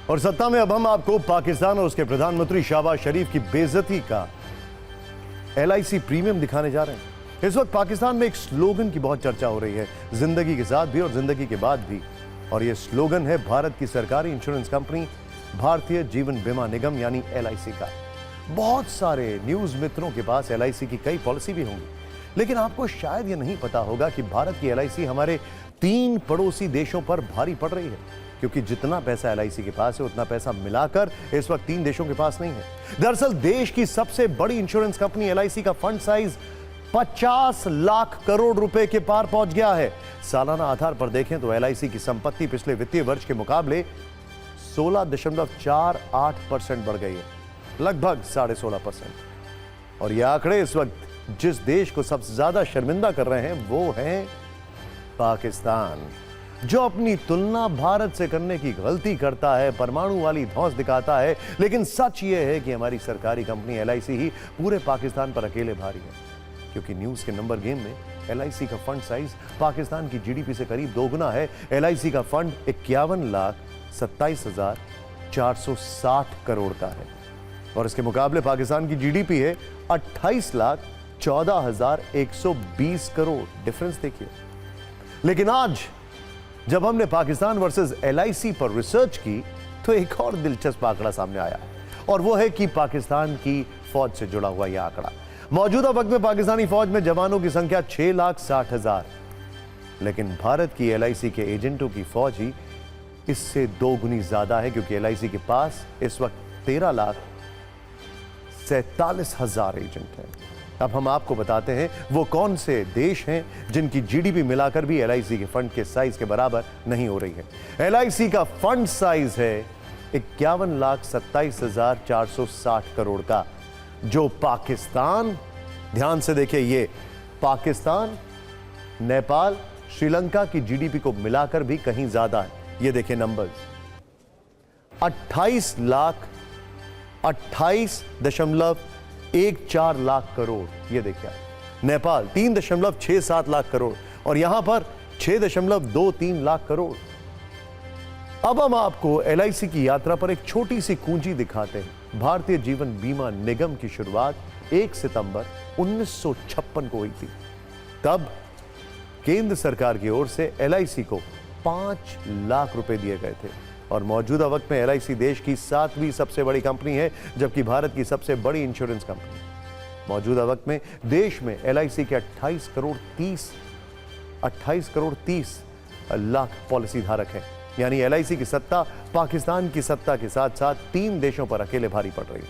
और सत्ता में अब हम आपको पाकिस्तान और उसके प्रधानमंत्री शहबाज शरीफ की बेइज्जती का LIC प्रीमियम दिखाने जा रहे हैं। इस वक्त पाकिस्तान में एक स्लोगन की बहुत चर्चा हो रही है, जिंदगी के साथ भी और जिंदगी के बाद भी। और यह स्लोगन है भारत की सरकारी इंश्योरेंस कंपनी भारतीय जीवन बीमा निगम यानी LIC का। बहुत सारे न्यूज मित्रों के पास LIC की कई पॉलिसी भी होंगी, लेकिन आपको शायद यह नहीं पता होगा कि भारत की LIC हमारे 3 पड़ोसी देशों पर भारी पड़ रही है, क्योंकि जितना पैसा LIC के पास है उतना पैसा मिलाकर इस वक्त 3 देशों के पास नहीं है। दरअसल देश की सबसे बड़ी इंश्योरेंस कंपनी LIC का फंड साइज 50 लाख करोड़ रुपए के पार पहुंच गया है। सालाना आधार पर देखें तो LIC की संपत्ति पिछले वित्तीय वर्ष के मुकाबले 16.48% बढ़ गई है, लगभग 16.5%। और यह आंकड़े इस वक्त जिस देश को सबसे ज्यादा शर्मिंदा कर रहे हैं वो है पाकिस्तान, जो अपनी तुलना भारत से करने की गलती करता है, परमाणु वाली धौंस दिखाता है। लेकिन सच यह है कि हमारी सरकारी कंपनी LIC ही पूरे पाकिस्तान पर अकेले भारी है, क्योंकि न्यूज के नंबर गेम में LIC का फंड साइज पाकिस्तान की GDP से करीब दोगुना है। LIC का फंड 51,27,460 करोड़ का है और इसके मुकाबले पाकिस्तान की GDP है 28,14,120 करोड़। डिफरेंस देखिए। लेकिन आज जब हमने पाकिस्तान वर्सेस LIC पर रिसर्च की तो एक और दिलचस्प आंकड़ा सामने आया, और वो है कि पाकिस्तान की फौज से जुड़ा हुआ यह आंकड़ा। मौजूदा वक्त में पाकिस्तानी फौज में जवानों की संख्या 6,60,000, लेकिन भारत की LIC के एजेंटों की फौज ही इससे 2 गुनी ज्यादा है, क्योंकि LIC के पास इस वक्त 13,47,000 एजेंट हैं। अब हम आपको बताते हैं वो कौन से देश हैं जिनकी GDP मिलाकर भी LIC के फंड के साइज के बराबर नहीं हो रही है। LIC का फंड साइज है 51,27,460 करोड़ का, जो पाकिस्तान, ध्यान से देखिए, ये पाकिस्तान, नेपाल, श्रीलंका की GDP को मिलाकर भी कहीं ज्यादा है। ये देखिए नंबर्स, 28.14 लाख करोड़। ये देखिए नेपाल 3.67 लाख करोड़ और यहां पर 6.23 लाख करोड़। अब हम आपको LIC की यात्रा पर एक छोटी सी कुंजी दिखाते हैं। भारतीय जीवन बीमा निगम की शुरुआत 1 सितंबर 1956 को हुई थी। तब केंद्र सरकार की ओर से LIC को 5 लाख रुपए दिए गए थे और मौजूदा वक्त में LIC देश की 7वीं सबसे बड़ी कंपनी है, जबकि भारत की सबसे बड़ी इंश्योरेंस कंपनी। मौजूदा वक्त में देश में LIC के 28 करोड़ 30 लाख पॉलिसी धारक हैं। यानी LIC की सत्ता पाकिस्तान की सत्ता के साथ साथ 3 देशों पर अकेले भारी पड़ रही है।